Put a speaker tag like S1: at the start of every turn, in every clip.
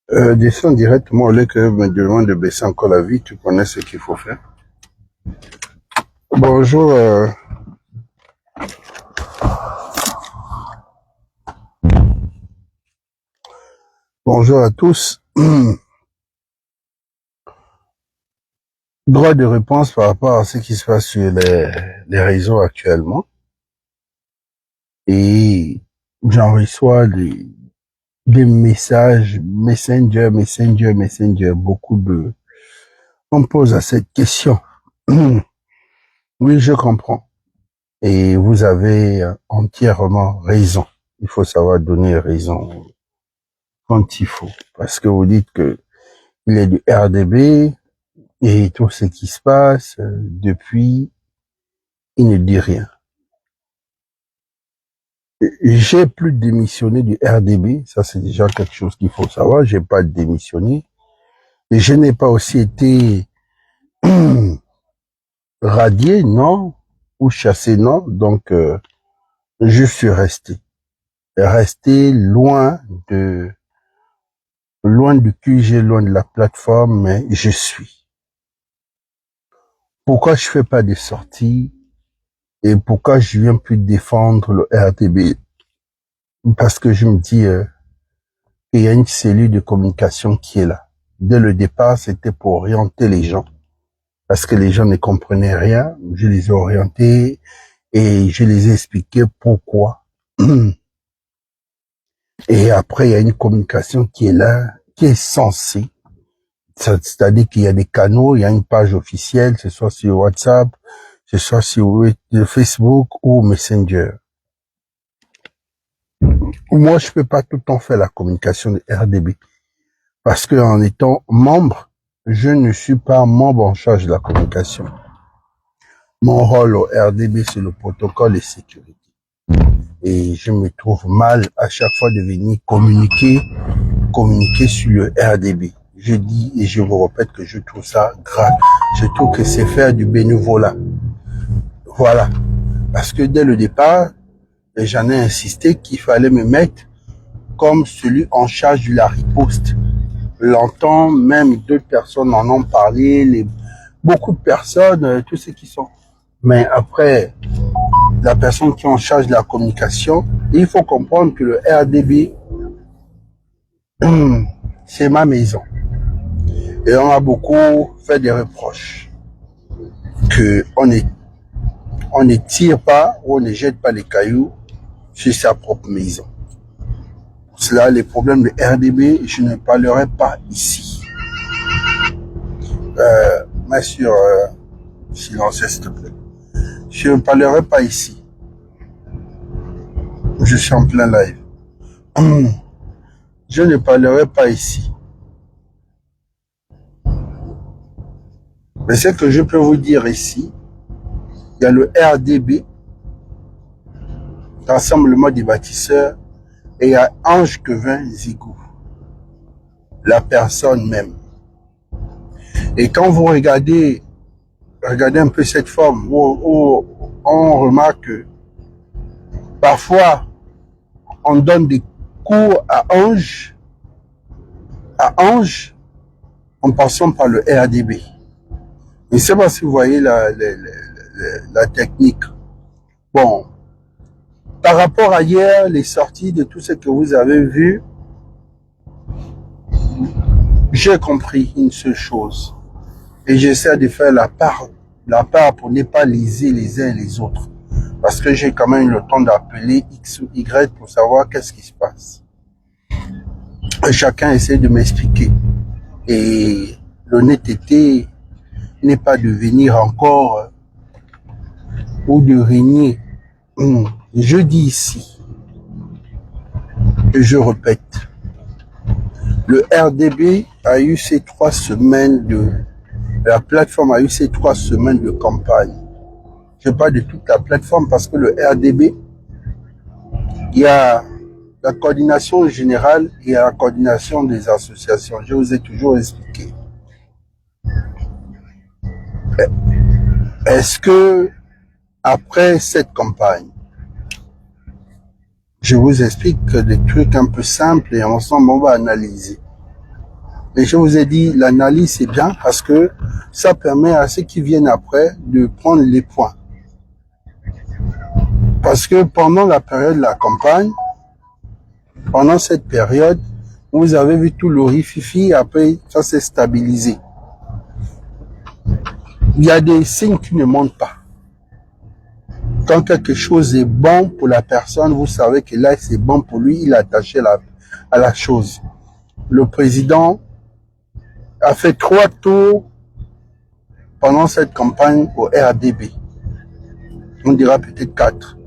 S1: Descends directement au lieu que me demande de baisser encore la vie, tu connais ce qu'il faut faire. Bonjour, bonjour à tous. Droit de réponse par rapport à ce qui se passe sur les réseaux actuellement. Et j'en reçois des messages, Messenger, beaucoup de... On pose à cette question. Oui, je comprends. Et vous avez entièrement raison. Il faut savoir donner raison quand il faut. Parce que vous dites que il est du RDB et tout ce qui se passe depuis, il ne dit rien. J'ai plus démissionné du RDB, ça c'est déjà quelque chose qu'il faut savoir, j'ai pas démissionné. Et je n'ai pas aussi été radié, non, ou chassé, non, donc je suis resté loin du QG, loin de la plateforme, mais je suis. Pourquoi je fais pas de sorties et pourquoi je viens plus défendre le RDB? Parce que je me dis qu'il y a une cellule de communication qui est là. Dès le départ, c'était pour orienter les gens. Parce que les gens ne comprenaient rien. Je les ai orientés et je les ai expliqué pourquoi. Et après, il y a une communication qui est là, qui est censée. C'est-à-dire qu'il y a des canaux, il y a une page officielle, que ce soit sur WhatsApp, que ce soit sur Facebook ou Messenger. Moi, je peux pas tout le temps faire la communication de RDB. Parce que en étant membre, je ne suis pas membre en charge de la communication. Mon rôle au RDB, c'est le protocole et sécurité. Et je me trouve mal à chaque fois de venir communiquer sur le RDB. Je dis et je vous répète que je trouve ça grave. Je trouve que c'est faire du bénévolat. Voilà. Parce que dès le départ, j'en ai insisté qu'il fallait me mettre comme celui en charge de la riposte. Longtemps, même d'autres personnes en ont parlé, beaucoup de personnes, tous ceux qui sont. Mais après, la personne qui est en charge de la communication, il faut comprendre que le RDB, c'est ma maison. Et on a beaucoup fait des reproches. Que on ne tire pas ou on ne jette pas les cailloux sur sa propre maison. Pour cela, les problèmes de RDB, je ne parlerai pas ici. Mais sur silence, s'il te plaît. Je ne parlerai pas ici. Je suis en plein live. Je ne parlerai pas ici. Mais ce que je peux vous dire ici, il y a le RDB, Rassemblement des bâtisseurs, et il y a Ange Quevin Zigou, la personne même. Et quand vous regardez un peu cette forme, où on remarque que parfois on donne des cours à Ange, en passant par le RDB. Je ne sais pas si vous voyez la technique. Bon, par rapport à hier, les sorties de tout ce que vous avez vu, j'ai compris une seule chose. Et j'essaie de faire la part pour ne pas léser les uns et les autres. Parce que j'ai quand même eu le temps d'appeler X ou Y pour savoir qu'est-ce qui se passe. Et chacun essaie de m'expliquer. Et l'honnêteté n'est pas de venir encore ou de régner. Je dis ici, et je répète, le RDB a eu ces 3 semaines la plateforme a eu ces 3 semaines de campagne. Je parle de toute la plateforme parce que le RDB, il y a la coordination générale et la coordination des associations. Je vous ai toujours expliqué. Est-ce que après cette campagne, je vous explique des trucs un peu simples et ensemble on va analyser. Et je vous ai dit, l'analyse, c'est bien parce que ça permet à ceux qui viennent après de prendre les points. Parce que pendant la période de la campagne, pendant cette période, vous avez vu tout le rififi, après ça s'est stabilisé. Il y a des signes qui ne montent pas. Quand quelque chose est bon pour la personne, vous savez que là c'est bon pour lui, il est attaché à la chose. Le président a fait 3 tours pendant cette campagne au RDB. On dira peut-être 4.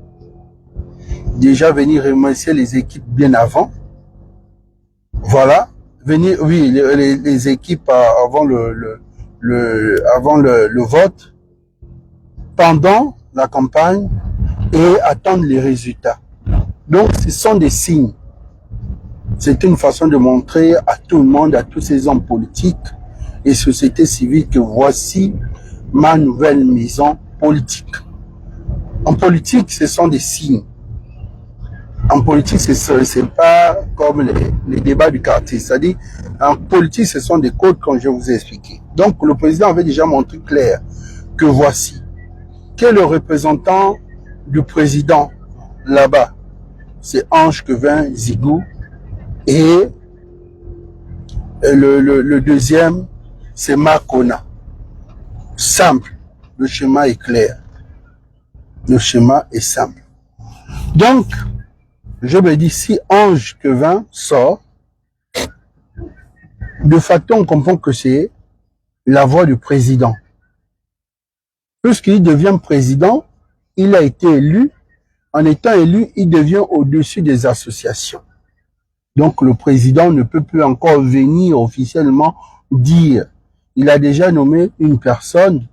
S1: Déjà venir remercier les équipes bien avant. Voilà. Venir, oui, les équipes avant avant le vote, pendant la campagne et attendre les résultats. Donc, ce sont des signes. C'est une façon de montrer à tout le monde, à tous ces hommes politiques et sociétés civiles que voici ma nouvelle maison politique. En politique, ce sont des signes. En politique, c'est pas comme les débats du quartier. C'est-à-dire, en politique, ce sont des codes comme je vous ai expliqué. Donc, le président avait déjà montré clair que voici. Qui est le représentant du président là-bas? C'est Ange Kevin Zigou. Et le deuxième, c'est Makona. Simple. Le schéma est clair. Le schéma est simple. Donc, je me dis, si Ange Kevin sort, de facto, on comprend que c'est la voix du président. Puisqu'il devient président, il a été élu. En étant élu, il devient au-dessus des associations. Donc, le président ne peut plus encore venir officiellement dire. Il a déjà nommé une personne,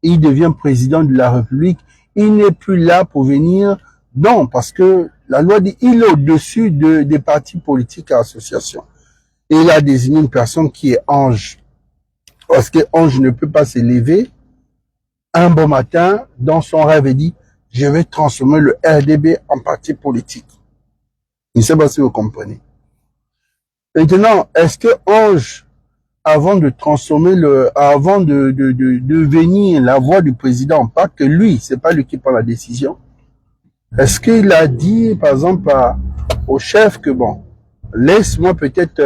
S1: il devient président de la République. Il n'est plus là pour venir. Non, parce que la loi dit il est au-dessus des partis politiques et associations. Et il a désigné une personne qui est Ange. Parce que Ange ne peut pas s'élever un bon matin dans son rêve et dit je vais transformer le RDB en parti politique. Je ne sais pas si vous comprenez. Maintenant, est-ce que Ange, avant de transformer avant de devenir la voix du président, pas que lui, c'est pas lui qui prend la décision. Est-ce qu'il a dit, par exemple, au chef que bon, laisse-moi peut-être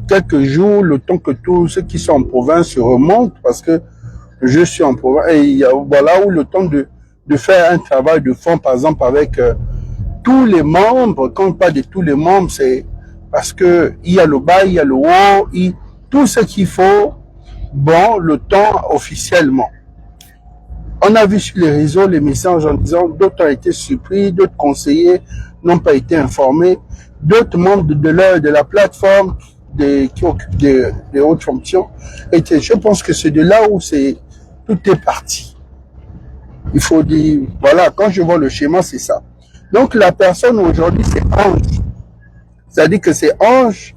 S1: quelques jours, le temps que tous ceux qui sont en province se remontent, parce que je suis en province, et il y a, voilà où le temps de faire un travail de fond, par exemple, avec tous les membres. Quand on parle de tous les membres, c'est parce que il y a le bas, il y a le haut, tout ce qu'il faut, bon, le temps officiellement. On a vu sur les réseaux les messages en disant d'autres ont été surpris, d'autres conseillers n'ont pas été informés, d'autres membres de la plateforme qui occupent des hautes fonctions. Et je pense que c'est de là où tout est parti. Il faut dire, voilà, quand je vois le schéma, c'est ça. Donc la personne aujourd'hui, c'est Ange. C'est-à-dire que c'est Ange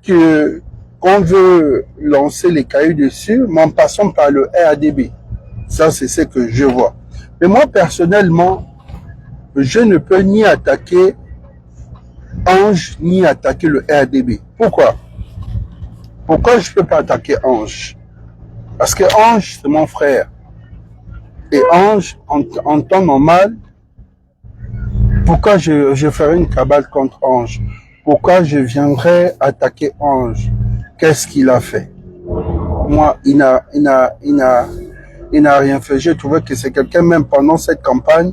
S1: qu'on veut lancer les cailloux dessus, mais en passant par le RDB. Ça, c'est ce que je vois. Mais moi, personnellement, je ne peux ni attaquer Ange, ni attaquer le RDB. Pourquoi? Pourquoi je ne peux pas attaquer Ange? Parce que Ange, c'est mon frère. Et Ange, en temps normal, pourquoi je ferais une cabale contre Ange? Pourquoi je viendrais attaquer Ange? Qu'est-ce qu'il a fait? Moi, il n'a rien fait. J'ai trouvé que c'est quelqu'un, même pendant cette campagne,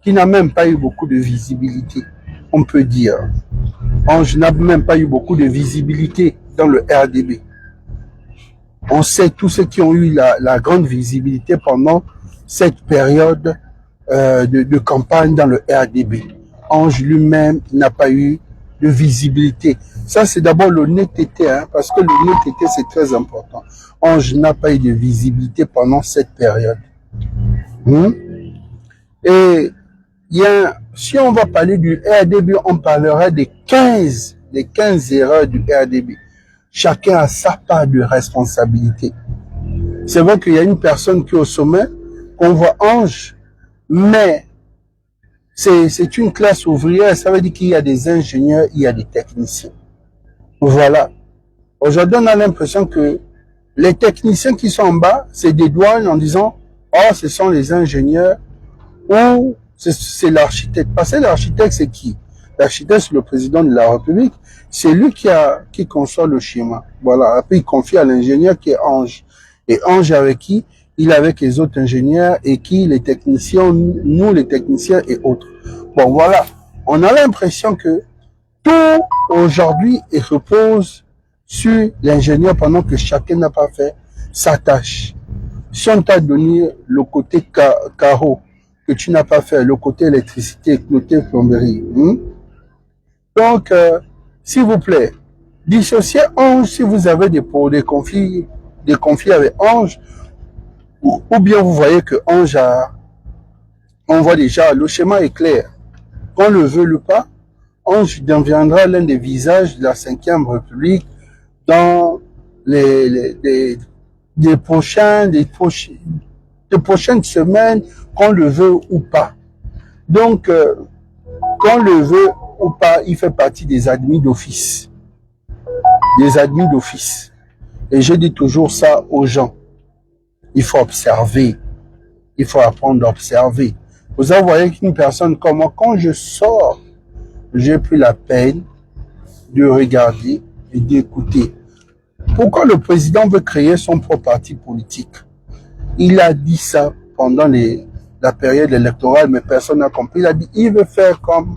S1: qui n'a même pas eu beaucoup de visibilité, on peut dire. Ange n'a même pas eu beaucoup de visibilité dans le RDB. On sait tous ceux qui ont eu la grande visibilité pendant cette période de campagne dans le RDB. Ange lui-même n'a pas eu de visibilité. Ça, c'est d'abord l'honnêteté, hein, parce que l'honnêteté, c'est très important. Ange n'a pas eu de visibilité pendant cette période. Et si on va parler du RDB, on parlera des 15 erreurs du RDB. Chacun a sa part de responsabilité. C'est vrai qu'il y a une personne qui est au sommet, qu'on voit Ange, mais c'est une classe ouvrière, ça veut dire qu'il y a des ingénieurs, il y a des techniciens. Voilà. Aujourd'hui, on a l'impression que les techniciens qui sont en bas, c'est des douanes en disant, oh, ce sont les ingénieurs ou c'est l'architecte. Parce que l'architecte, c'est qui? L'architecte, c'est le président de la République. C'est lui qui conçoit le schéma. Voilà. Après, il confie à l'ingénieur qui est Ange. Et Ange avec qui? Il est avec les autres ingénieurs et qui? Les techniciens, nous les techniciens et autres. Bon, voilà. On a l'impression que tout aujourd'hui repose sur l'ingénieur pendant que chacun n'a pas fait sa tâche. Si on t'a donné le côté carreau que tu n'as pas fait, le côté électricité, le côté plomberie. Donc, s'il vous plaît, dissociez Ange si vous avez des conflits avec Ange, ou bien vous voyez que Ange on voit déjà, le schéma est clair. Qu'on le veut ou pas, Ange deviendra l'un des visages de la 5e République dans les prochaines semaines, qu'on le veut ou pas. Donc, qu'on le veut ou pas, il fait partie des admis d'office. Des admis d'office. Et je dis toujours ça aux gens. Il faut observer. Il faut apprendre à observer. Vous voyez qu'une personne comme moi, quand je sors, j'ai pris la peine de regarder et d'écouter. Pourquoi le président veut créer son propre parti politique? Il a dit ça pendant la période électorale, mais personne n'a compris. Il a dit qu'il veut faire comme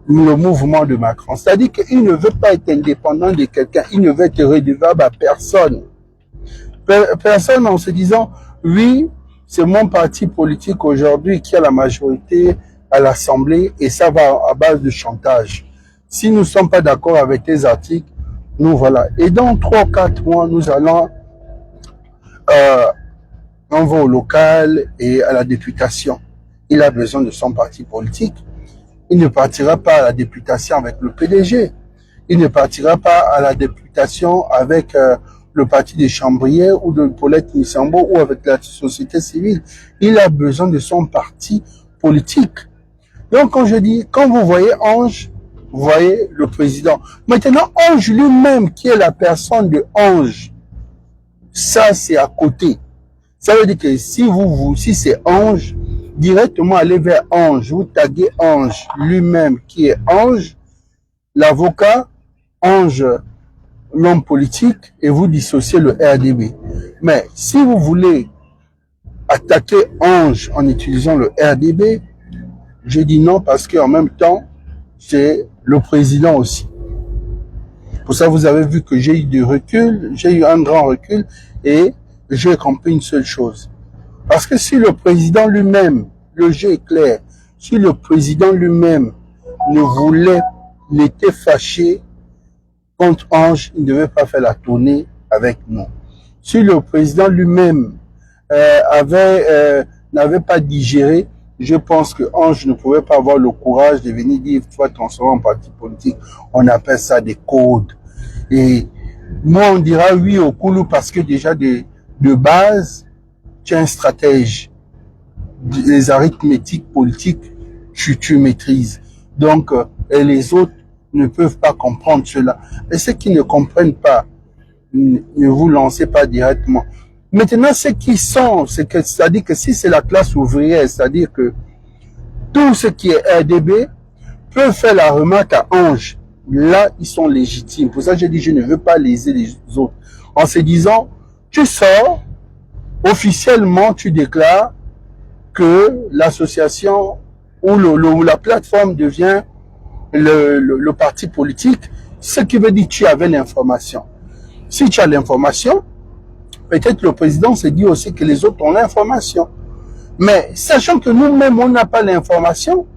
S1: le mouvement de Macron. C'est-à-dire qu'il ne veut pas être indépendant de quelqu'un. Il ne veut être redevable à personne. Personne en se disant, oui, c'est mon parti politique aujourd'hui qui a la majorité à l'Assemblée et ça va à base de chantage. Si nous ne sommes pas d'accord avec tes articles, nous voilà. Et dans 3 ou 4 mois, nous allons on va au local et à la députation. Il a besoin de son parti politique. Il ne partira pas à la députation avec le PDG. Il ne partira pas à la députation avec le parti des Chambriers ou de Paulette Missambo ou avec la société civile. Il a besoin de son parti politique. Donc, quand je dis, quand vous voyez Ange, vous voyez le président. Maintenant, Ange lui-même, qui est la personne de Ange, ça, c'est à côté. Ça veut dire que si c'est Ange, directement allez vers Ange, vous taguez Ange lui-même qui est Ange, l'avocat, Ange, l'homme politique, et vous dissociez le RDB. Mais si vous voulez attaquer Ange en utilisant le RDB, je dis non parce qu'en même temps, c'est le président aussi. Pour ça, vous avez vu que j'ai eu du recul, j'ai eu un grand recul et j'ai compris une seule chose. Parce que si le président lui-même, le jeu est clair, si le président lui-même n'était fâché contre Ange, il ne devait pas faire la tournée avec nous. Si le président lui-même n'avait pas digéré, je pense que Ange ne pouvait pas avoir le courage de venir dire « faut transformer en parti politique ». On appelle ça des codes. Et moi, on dira oui au Koulou parce que déjà de base, tu es un stratège. Les arithmétiques politiques, tu maîtrises. Donc, et les autres ne peuvent pas comprendre cela. Et ceux qui ne comprennent pas, ne vous lancez pas directement. Maintenant, ceux qui sont, c'est-à-dire que si c'est la classe ouvrière, c'est-à-dire que tout ce qui est RDB peut faire la remarque à Ange. Là, ils sont légitimes. Pour ça, je dis, je ne veux pas léser les autres. En se disant, tu sors, officiellement, tu déclares que l'association ou la plateforme devient le parti politique, ce qui veut dire que tu avais l'information. Si tu as l'information, peut-être le président se dit aussi que les autres ont l'information. Mais sachant que nous-mêmes, on n'a pas l'information,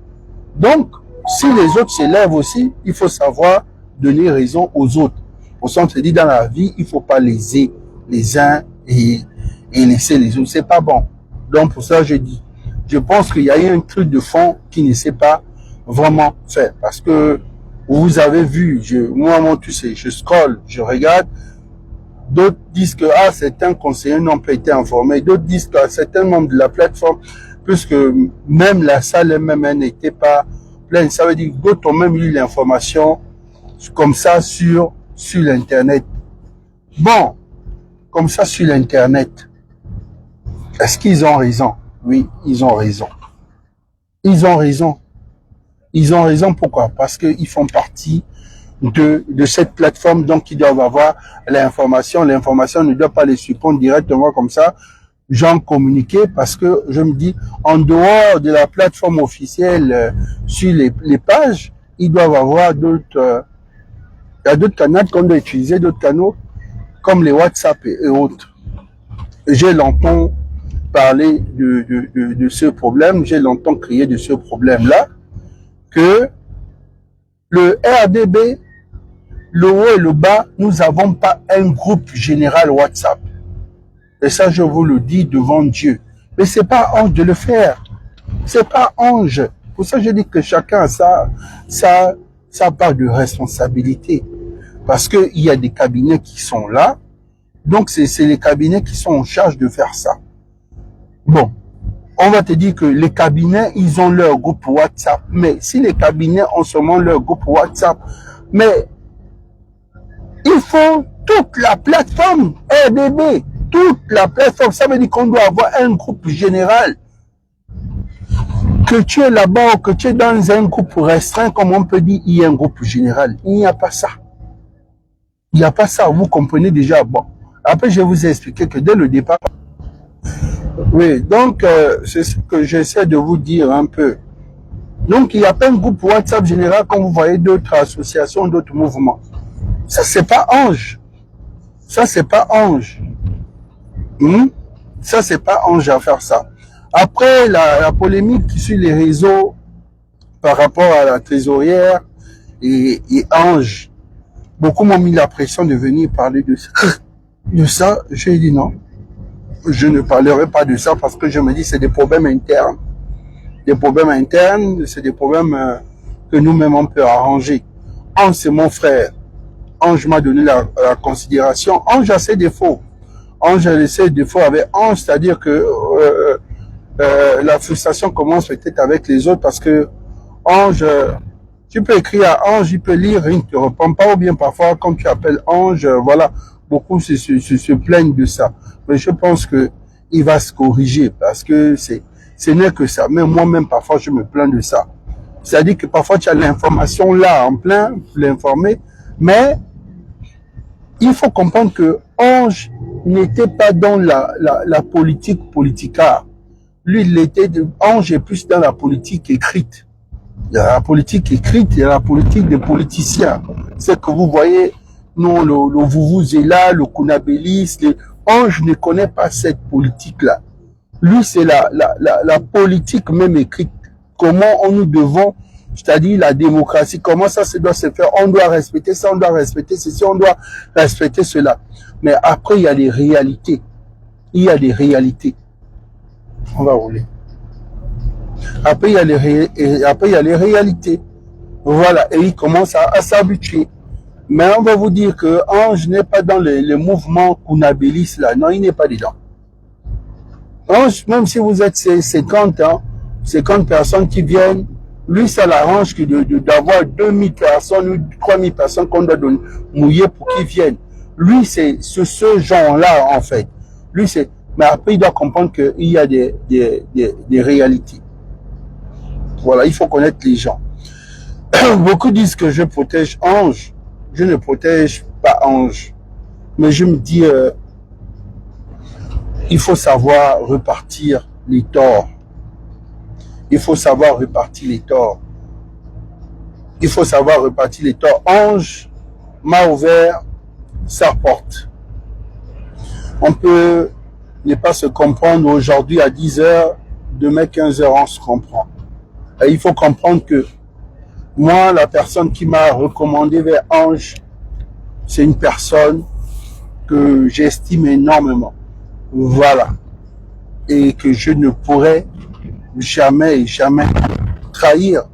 S1: donc, si les autres s'élèvent aussi, il faut savoir donner raison aux autres. Pour ça, on se dit dans la vie, il ne faut pas léser les uns et laisser les autres. C'est pas bon. Donc, pour ça, je dis, je pense qu'il y a eu un truc de fond qui ne s'est pas vraiment fait. Parce que vous avez vu, moi, tu sais, je scrolle, je regarde. D'autres disent que certains conseillers n'ont pas été informés. D'autres disent que certains membres de la plateforme, puisque même la salle elle-même n'était pas pleine. Ça veut dire que d'autres ont même eu l'information comme ça sur sur l'Internet. Bon, comme ça sur l'Internet. Est-ce qu'ils ont raison? Oui, ils ont raison. Ils ont raison. Ils ont raison, pourquoi? Parce qu'ils font partie de cette plateforme, donc ils doivent avoir l'information. L'information ne doit pas les surprendre directement comme ça, j'en communiquer, parce que je me dis, en dehors de la plateforme officielle, sur les pages, ils doivent avoir d'autres, il y a d'autres canaux qu'on doit utiliser, d'autres canaux, comme les WhatsApp et autres. J'ai longtemps parlé de ce problème, j'ai longtemps crié de ce problème-là, que le RDB, le haut et le bas, nous n'avons pas un groupe général WhatsApp. Et ça, je vous le dis devant Dieu. Mais c'est pas ange de le faire. C'est pas ange. Pour ça, je dis que chacun a sa part de responsabilité. Parce qu'il y a des cabinets qui sont là. Donc, c'est les cabinets qui sont en charge de faire ça. Bon. On va te dire que les cabinets, ils ont leur groupe WhatsApp. Mais si les cabinets ont seulement leur groupe WhatsApp, mais il faut toute la plateforme RDB, toute la plateforme. Ça veut dire qu'on doit avoir un groupe général. Que tu es là-bas ou que tu es dans un groupe restreint, comme on peut dire, il y a un groupe général. Il n'y a pas ça. Il n'y a pas ça. Vous comprenez déjà. Bon. Après, je vous ai expliqué que dès le départ. Oui, donc, c'est ce que j'essaie de vous dire un peu. Donc, il n'y a pas un groupe WhatsApp général comme vous voyez d'autres associations, d'autres mouvements. Ça, c'est pas ange. Ça, c'est pas ange. Ça, c'est pas ange à faire ça. Après, la polémique sur les réseaux par rapport à la trésorière et Ange, beaucoup m'ont mis la pression de venir parler de ça. De ça, j'ai dit non. Je ne parlerai pas de ça parce que je me dis c'est des problèmes internes. Des problèmes internes, c'est des problèmes que nous-mêmes on peut arranger. Ange, c'est mon frère. Ange m'a donné la considération. Ange a ses défauts. Ange a ses défauts avec Ange, c'est-à-dire que la frustration commence peut-être avec les autres parce que Ange, tu peux écrire à Ange, il peut lire, il ne te répond pas, ou bien parfois quand tu appelles Ange, voilà, beaucoup se plaignent de ça. Mais je pense que il va se corriger parce que ce n'est que ça. Mais moi-même, parfois, je me plains de ça. C'est-à-dire que parfois, tu as l'information là en plein, pour l'informer, mais il faut comprendre que Ange n'était pas dans la politique politicard. Lui, il était Ange est plus dans la politique écrite. Il y a la politique écrite, il y a la politique des politiciens. C'est que vous voyez, non, le Vuvuzela, le Kunabélis, Ange ne connaît pas cette politique-là. Lui, c'est la politique même écrite. Comment nous devons, c'est-à-dire la démocratie, comment ça doit se faire. On doit respecter ça, on doit respecter ceci, on doit respecter cela. Mais après, il y a les réalités. Il y a des réalités. On va rouler. Après, il y a les réalités. Voilà. Et il commence à s'habituer. Mais on va vous dire que Ange n'est pas dans le mouvement Kunabélis là. Non, il n'est pas dedans. Ange, même si vous êtes 50 personnes qui viennent, lui, ça l'arrange d'avoir 2000 personnes ou 3000 personnes qu'on doit mouiller pour qu'ils viennent. Lui, c'est ce genre-là, en fait. Lui, c'est, mais après, il doit comprendre qu'il y a des réalités. Voilà, il faut connaître les gens. Beaucoup disent que je protège Ange. Je ne protège pas Ange. Mais je me dis, il faut savoir repartir les torts. Il faut savoir repartir les torts. Il faut savoir repartir les torts. Ange m'a ouvert sa porte. On peut ne pas se comprendre aujourd'hui à 10 heures, demain 15 heures, on se comprend. Et il faut comprendre que moi, la personne qui m'a recommandé vers Ange, c'est une personne que j'estime énormément. Voilà. Et que je ne pourrais jamais trahir.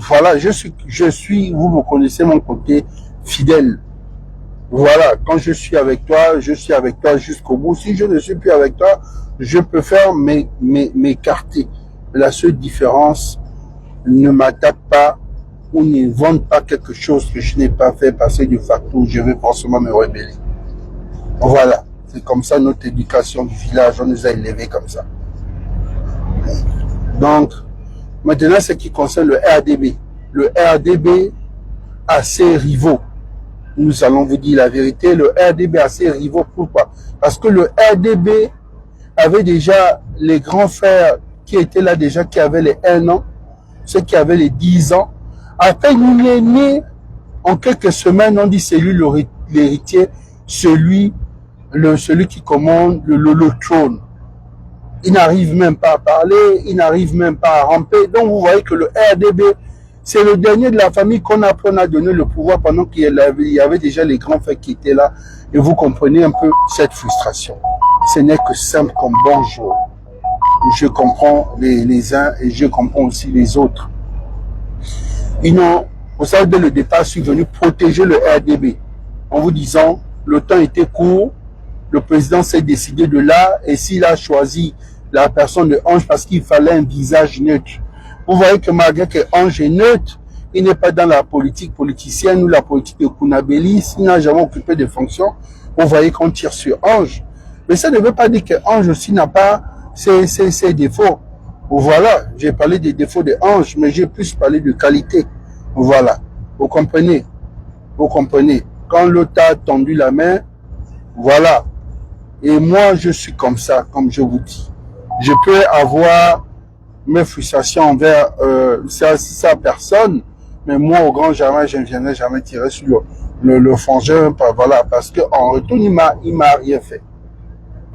S1: Voilà, je suis, vous me connaissez mon côté fidèle. Voilà, quand je suis avec toi jusqu'au bout. Si je ne suis plus avec toi, je peux faire m'écarter. La seule différence, ne m'attaque pas ou ne vende pas quelque chose que je n'ai pas fait parce que de facto, je vais forcément me rebeller. Voilà. C'est comme ça notre éducation du village, on nous a élevés comme ça. Donc, maintenant, ce qui concerne le RDB. Le RDB a ses rivaux. Nous allons vous dire la vérité, le RDB a ses rivaux. Pourquoi? Parce que le RDB avait déjà les grands frères qui étaient là déjà, qui avaient les 1 an, ceux qui avaient les 10 ans. Après, il est né, en quelques semaines, on dit c'est lui l'héritier, celui qui commande le trône. Il n'arrive même pas à parler, il n'arrive même pas à ramper. Donc vous voyez que le RDB, c'est le dernier de la famille qu'on a donné le pouvoir pendant qu'il y avait déjà les grands frères qui étaient là. Et vous comprenez un peu cette frustration. Ce n'est que simple comme bonjour. Je comprends les uns et je comprends aussi les autres. Vous savez, dès le départ, je suis venu protéger le RDB en vous disant, le temps était court, le président s'est décidé de là, et s'il a choisi la personne de Ange parce qu'il fallait un visage neutre. Vous voyez que malgré que Ange est neutre, il n'est pas dans la politique politicienne ou la politique de Kounabélis, il n'a jamais occupé de fonction. Vous voyez qu'on tire sur Ange. Mais ça ne veut pas dire que Ange aussi n'a pas ses défauts. Voilà, j'ai parlé des défauts de Ange, mais j'ai plus parlé de qualité. Voilà, vous comprenez? Vous comprenez? Quand l'autre a tendu la main, voilà. Et moi, je suis comme ça, comme je vous dis. Je peux avoir mes frustrations envers sa personne, mais moi, au grand jamais, je ne viendrai jamais tirer sur le frangin, voilà, parce qu'en retour, il m'a rien fait.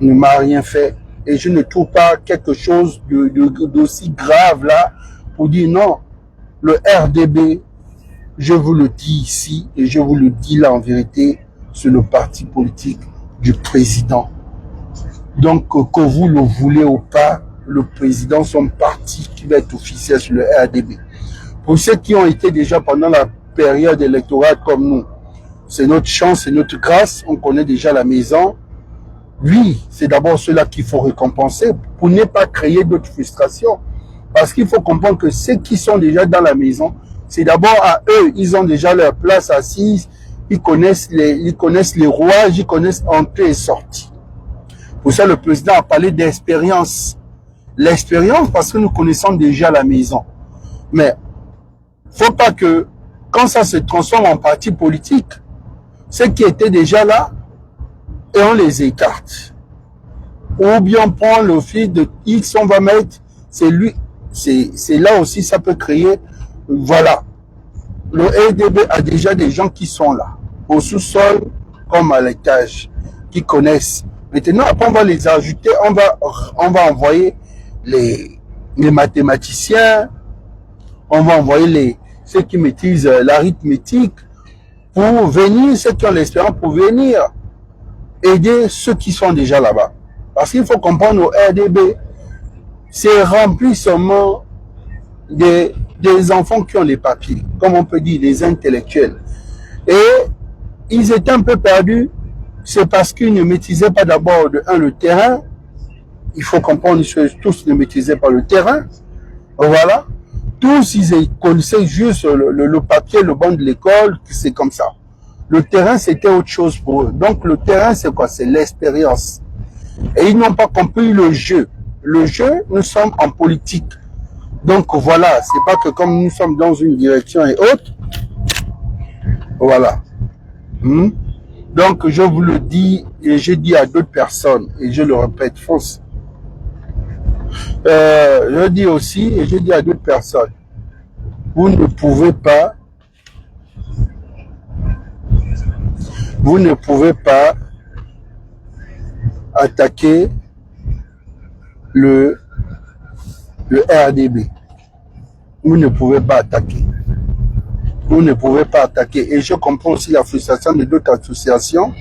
S1: Il ne m'a rien fait. Et je ne trouve pas quelque chose d'aussi grave là pour dire non. Le RDB, je vous le dis ici et je vous le dis là en vérité, c'est le parti politique du président. Donc, que vous le voulez ou pas, le président, son parti qui va être officiel sur le RDB. Pour ceux qui ont été déjà pendant la période électorale comme nous, c'est notre chance, c'est notre grâce, on connaît déjà la maison. Oui, c'est d'abord cela qu'il faut récompenser pour ne pas créer d'autres frustrations. Parce qu'il faut comprendre que ceux qui sont déjà dans la maison, c'est d'abord à eux, ils ont déjà leur place assise, ils connaissent les rouages, ils connaissent entrée et sortie. Pour ça, le président a parlé d'expérience. L'expérience, parce que nous connaissons déjà la maison. Mais, faut pas que, quand ça se transforme en parti politique, ceux qui étaient déjà là, et on les écarte. Ou bien on prend le fil de X, on va mettre, c'est lui, c'est là aussi, ça peut créer, voilà. Le RDB a déjà des gens qui sont là, au sous-sol comme à l'étage, qui connaissent. Maintenant, après, on va les ajouter, on va envoyer les mathématiciens, on va envoyer ceux qui maîtrisent l'arithmétique pour venir, ceux qui ont l'expérience pour venir aider ceux qui sont déjà là-bas. Parce qu'il faut comprendre, au RDB, c'est rempli seulement des enfants qui ont les papiers, comme on peut dire, des intellectuels. Et ils étaient un peu perdus, c'est parce qu'ils ne maîtrisaient pas d'abord le terrain. Il faut comprendre que tous ne maîtrisaient pas le terrain. Voilà. Tous, ils connaissaient juste le papier, le banc de l'école, c'est comme ça. Le terrain, c'était autre chose pour eux. Donc, le terrain, c'est quoi? C'est l'expérience. Et ils n'ont pas compris le jeu. Le jeu, nous sommes en politique. Donc, voilà. C'est pas que comme nous sommes dans une direction et autre. Voilà. Donc, je vous le dis, et je dis à d'autres personnes, et je le répète, fonce. Je dis aussi, et je dis à d'autres personnes, vous ne pouvez pas attaquer le RDB. Vous ne pouvez pas attaquer. Vous ne pouvez pas attaquer. Et je comprends aussi la frustration de d'autres associations.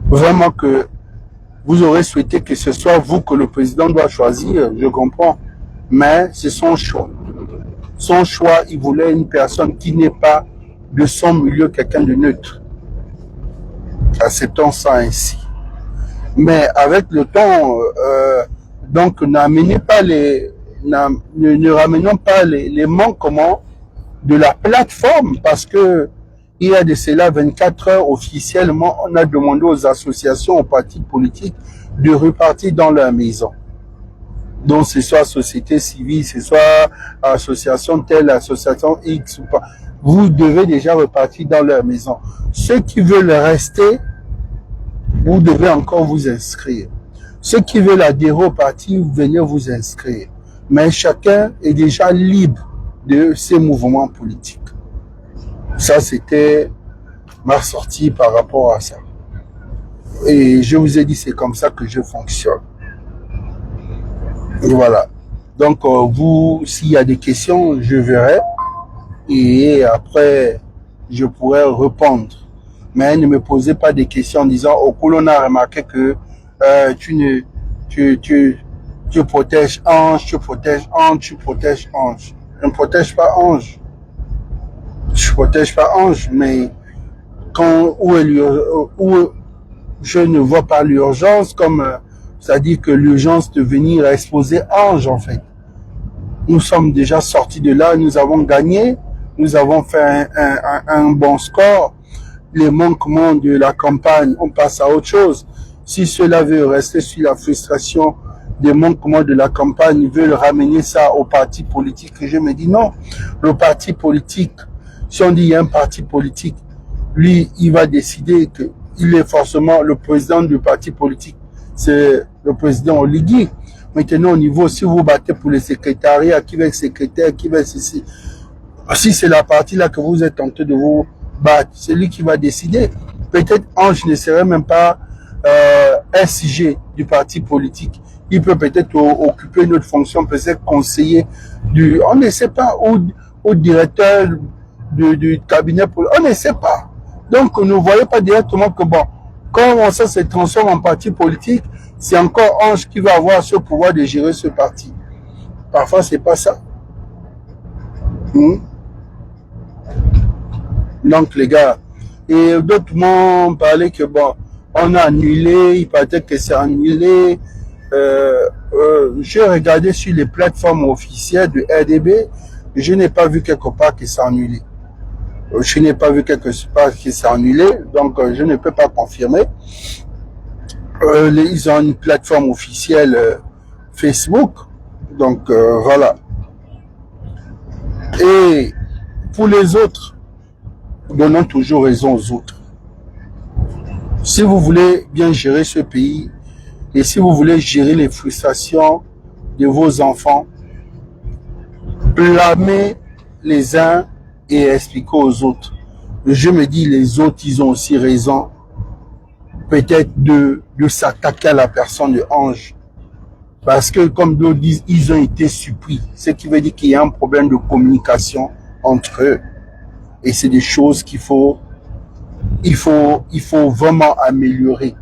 S1: Vraiment que vous aurez souhaité que ce soit vous que le président doit choisir. Je comprends. Mais c'est son choix. Son choix, il voulait une personne qui n'est pas de son milieu, quelqu'un de neutre. Acceptons ça ainsi. Mais avec le temps, donc ne ramenons pas les manquements de la plateforme, parce que il y a de cela 24 heures officiellement, on a demandé aux associations, aux partis politiques de repartir dans leur maison. Donc, ce soit société civile, ce soit association telle, association X ou pas. Vous devez déjà repartir dans leur maison. Ceux qui veulent rester, vous devez encore vous inscrire. Ceux qui veulent adhérer au parti, vous venez vous inscrire. Mais chacun est déjà libre de ses mouvements politiques. Ça, c'était ma sortie par rapport à ça. Et je vous ai dit, c'est comme ça que je fonctionne. Et voilà. Donc, vous, s'il y a des questions, je verrai. Et après, je pourrai répondre. Mais ne me posez pas des questions en disant, au coup, on a remarqué que tu protèges Ange, tu protèges Ange, tu protèges Ange. Je ne protège pas Ange. Je ne protège pas Ange, mais où je ne vois pas l'urgence comme, c'est-à-dire que l'urgence de venir exposer Ange, en fait. Nous sommes déjà sortis de là, nous avons gagné, nous avons fait un bon score. Les manquements de la campagne, on passe à autre chose. Si cela veut rester sur la frustration des manquements de la campagne, ils veulent ramener ça au parti politique, je me dis non. Le parti politique, si on dit il y a un parti politique, lui, il va décider qu'il est forcément le président du parti politique. C'est le président Oligui. Maintenant, au niveau, si vous battez pour le secrétariat, qui va être secrétaire, qui va être ceci, si c'est la partie là que vous êtes tenté de vous battre, c'est lui qui va décider. Peut-être Ange ne serait même pas SG du parti politique. Il peut peut-être occuper une autre fonction, peut-être conseiller on ne sait pas, ou directeur du cabinet, on ne sait pas. Donc, ne voyez pas directement que bon, quand ça se transforme en parti politique, c'est encore Ange qui va avoir ce pouvoir de gérer ce parti. Parfois, c'est pas ça. Donc, les gars, et d'autres m'ont parlé que bon, on a annulé, il paraît que c'est annulé. J'ai regardé sur les plateformes officielles de RDB, je n'ai pas vu quelque part que c'est annulé. Je n'ai pas vu quelque part que c'est annulé, donc je ne peux pas confirmer. Ils ont une plateforme officielle Facebook, donc voilà. Et pour les autres, donnons toujours raison aux autres. Si vous voulez bien gérer ce pays, et si vous voulez gérer les frustrations de vos enfants, blâmez les uns et expliquez aux autres. Je me dis, les autres, ils ont aussi raison, peut-être de s'attaquer à la personne de Ange. Parce que, comme d'autres disent, ils ont été surpris. Ce qui veut dire qu'il y a un problème de communication entre eux. Et c'est des choses il faut vraiment améliorer.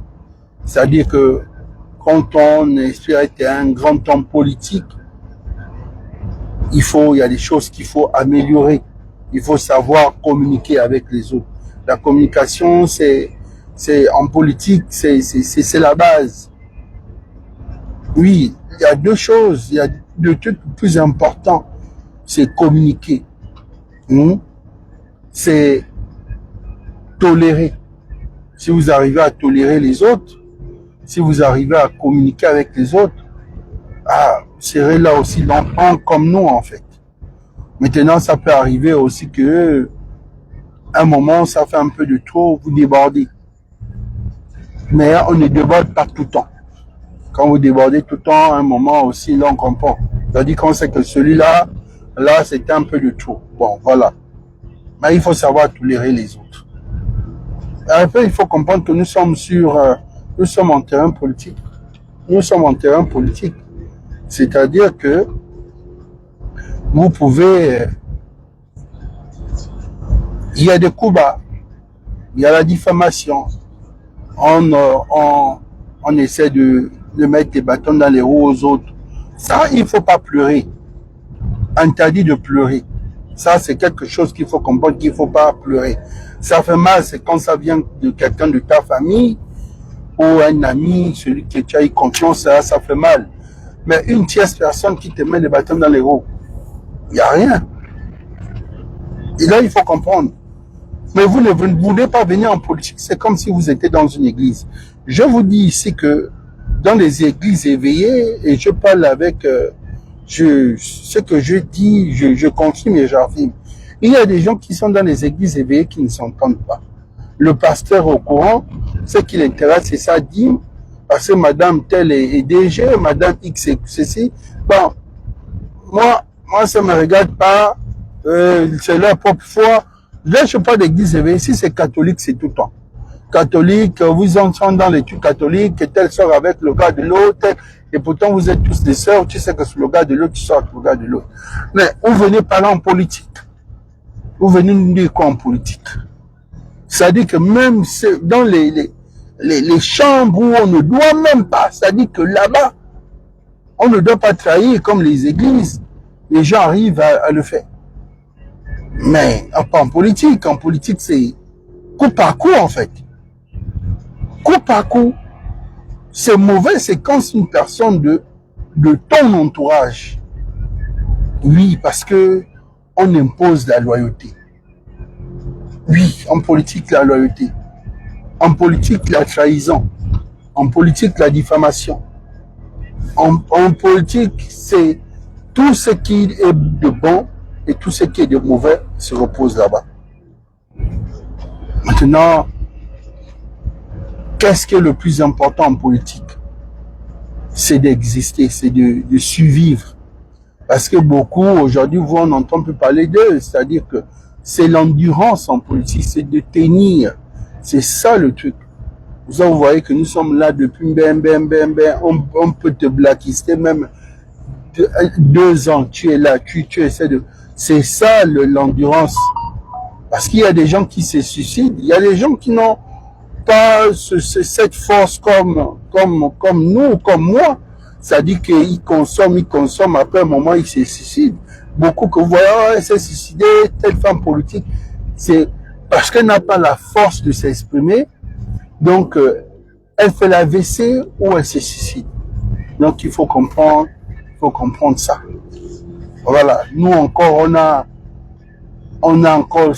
S1: C'est-à-dire que quand on espère être un grand homme politique, il y a des choses qu'il faut améliorer. Il faut savoir communiquer avec les autres. La communication, c'est en politique, c'est la base. Oui, il y a deux choses, il y a deux trucs plus importants. C'est communiquer. C'est tolérer. Si vous arrivez à tolérer les autres, si vous arrivez à communiquer avec les autres, vous serez là aussi longtemps comme nous, en fait. Maintenant, ça peut arriver aussi que, un moment, ça fait un peu de trop, vous débordez. Mais on ne déborde pas tout le temps. Quand vous débordez tout le temps, à un moment aussi, là, on comprend. C'est-à-dire qu'on sait que celui-là, là, c'était un peu de trop. Bon, voilà. Mais il faut savoir tolérer les autres. Et après, il faut comprendre que nous sommes en terrain politique. Nous sommes en terrain politique. C'est-à-dire que vous pouvez, il y a des coups bas, il y a la diffamation, on essaie de mettre des bâtons dans les roues aux autres. Ça, il ne faut pas pleurer. Interdit de pleurer. Ça, c'est quelque chose qu'il faut comprendre, qu'il ne faut pas pleurer. Ça fait mal, c'est quand ça vient de quelqu'un de ta famille ou un ami, celui que tu as eu confiance, ça fait mal. Mais une tierce personne qui te met les bâtons dans les roues, il n'y a rien. Et là, il faut comprendre. Mais vous ne voulez pas venir en politique. C'est comme si vous étiez dans une église. Je vous dis ici que dans les églises éveillées, et je parle avec ce que je dis, je confirme et j'affirme. Il y a des gens qui sont dans les églises éveillées qui ne s'entendent pas. Le pasteur au courant, ce qui l'intéresse, c'est sa dîme, parce que madame telle est DG, madame X est ceci. Bon, moi, ça me regarde pas, c'est leur propre foi. Là, je parle d'église éveillée. Si c'est catholique, c'est tout le temps. Catholique, vous entrez dans les trucs catholiques, tel sort avec le gars de l'autre, et pourtant vous êtes tous des sœurs, tu sais que c'est le gars de l'autre, tu sors avec le gars de l'autre. Mais vous venez parler en politique. Vous venez nous dire quoi en politique? C'est-à-dire que même dans les chambres où on ne doit même pas, c'est-à-dire que là-bas, on ne doit pas trahir comme les églises. Les gens arrivent à le faire. Mais pas en politique. En politique, c'est coup par coup, en fait. Coup par coup. C'est mauvais, c'est quand c'est une personne de ton entourage. Oui, parce que on impose la loyauté. Oui, en politique, la loyauté. En politique, la trahison. En politique, la diffamation. En politique, c'est tout ce qui est de bon et tout ce qui est de mauvais se repose là-bas. Maintenant, qu'est-ce qui est le plus important en politique? C'est d'exister, c'est de survivre. Parce que beaucoup, aujourd'hui, on n'entend plus parler d'eux. C'est-à-dire que c'est l'endurance en politique, c'est de tenir. C'est ça le truc. Vous voyez que nous sommes là depuis on peut te blacklister même 2 ans. Tu es là, tu essaies de... C'est ça l'endurance. Parce qu'il y a des gens qui se suicident. Il y a des gens qui n'ont pas cette force comme nous, comme moi. C'est-à-dire qu'ils consomment, après un moment, ils se suicident. Beaucoup que vous voyez, elle s'est suicidée, telle femme politique. C'est parce qu'elle n'a pas la force de s'exprimer. Donc, elle fait la WC ou elle se suicide. Donc, il faut comprendre ça. Voilà. Nous encore, on a encore,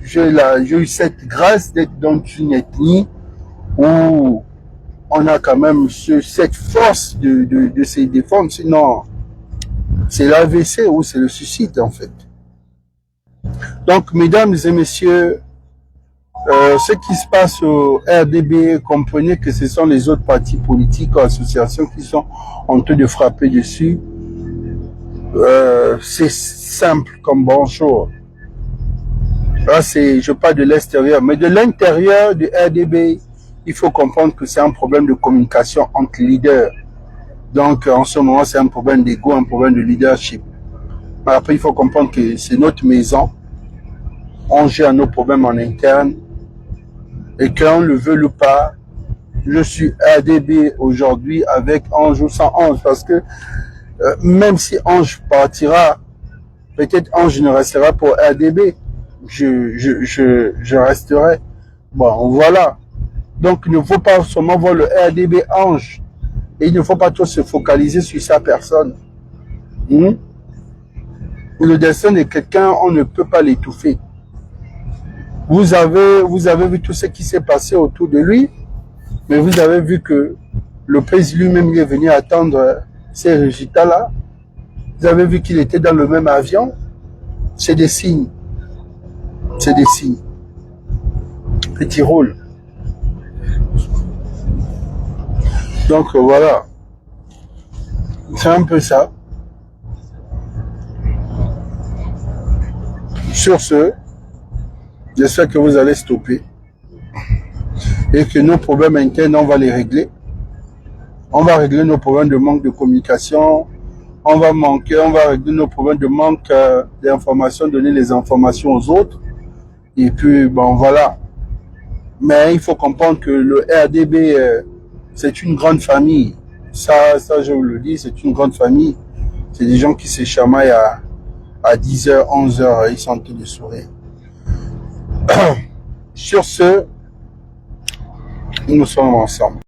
S1: j'ai eu cette grâce d'être dans une ethnie où on a quand même cette force de se défendre. Sinon, c'est l'AVC ou c'est le suicide, en fait. Donc, mesdames et messieurs, ce qui se passe au RDB, comprenez que ce sont les autres partis politiques ou associations qui sont en train de frapper dessus. C'est simple comme bonjour. Là, je parle de l'extérieur, mais de l'intérieur du RDB, il faut comprendre que c'est un problème de communication entre leaders. Donc, en ce moment, c'est un problème d'ego, un problème de leadership. Mais après, il faut comprendre que c'est notre maison. On gère nos problèmes en interne. Et qu'on le veut ou pas, je suis RDB aujourd'hui avec Ange ou sans Ange. Parce que même si Ange partira, peut-être Ange ne restera pour RDB. Je resterai. Bon, voilà. Donc, il ne faut pas seulement voir le RDB Ange. Et il ne faut pas trop se focaliser sur sa personne. Le destin de quelqu'un, on ne peut pas l'étouffer. Vous avez vu tout ce qui s'est passé autour de lui, mais vous avez vu que le président lui-même est venu attendre ces résultats-là. Vous avez vu qu'il était dans le même avion. C'est des signes. C'est des signes. Petit rôle. Donc voilà. C'est un peu ça. Sur ce, j'espère que vous allez stopper et que nos problèmes internes, on va les régler. On va régler nos problèmes de manque de communication. On va régler nos problèmes de manque d'informations, donner les informations aux autres. Et puis, bon, voilà. Mais il faut comprendre que le RDB, c'est une grande famille. Ça, je vous le dis, c'est une grande famille. C'est des gens qui se chamaillent à 10h, 11h, ils sont en train de sourire. Sur ce, nous sommes ensemble.